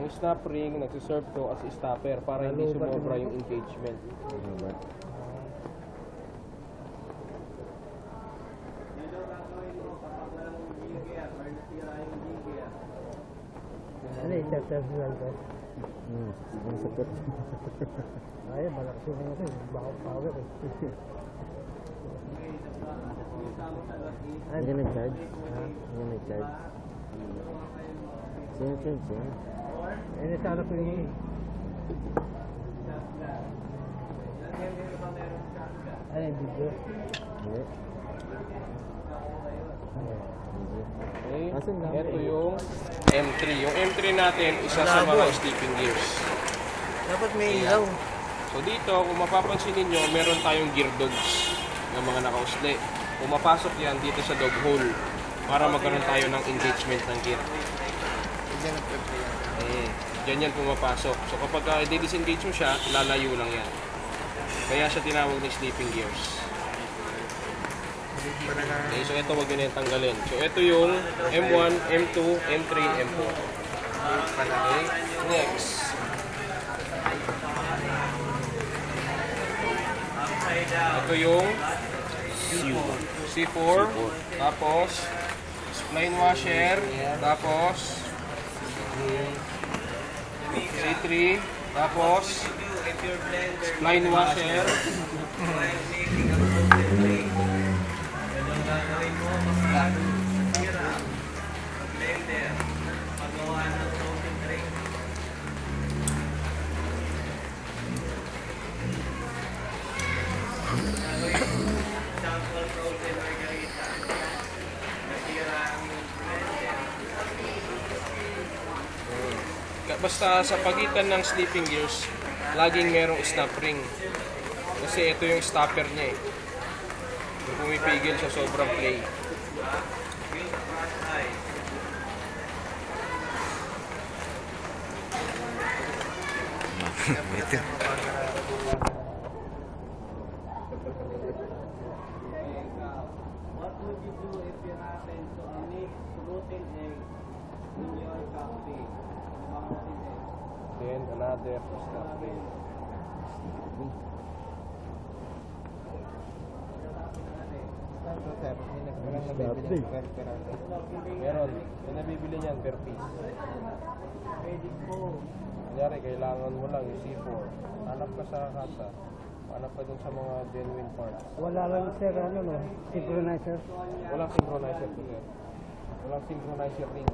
Yung snap ring, nagsiserve to as stopper para hindi sumobra yung engagement. Ano yung personal ko? Ang sakit. Ay, malakas yung ano ko. Bakit power eh. Hindi ka nag-charge? Hindi ka nag-charge? Sino charge yan? Eh, nasara ko yung yun. Ano yung video? Hindi. Okay? Asan lang? Ito yung M3. Yung M3 natin, isa sa mga sleeping gears. Dapat may ilaw. So dito, kung mapapansin ninyo, meron tayong gear dogs ng mga nakausli. Kung mapasok yan dito sa dog hole para magkaroon tayo ng engagement ng gear. Diyan yan pumapasok. So kapag i-disengage mo siya, lalayo lang yan. Kaya siya tinawag na sleeping gears. Okay, so ito wag yun yung tanggalin. So ito yung M1, M2, M3, M4. Okay, next. Ito yung C4, tapos spline washer, tapos C3, tapos spline washer, basta sa pagitan ng sleeping gears, laging merong snap ring. Kasi ito yung stopper niya eh. Yung pumipigil sa sobrang play. What would you do if you happen to mix rotten egg in your coffee? Then another snap ring. Meron. May nabibili niyan per piece. Kunyari, kailangan mo lang yung C4. Hanap ka sa kasa. Hanap ka dun sa mga genuine parts. Wala lang sir, ano no? Synchronizer. Walang synchronizer to sir. Walang synchronizer ring.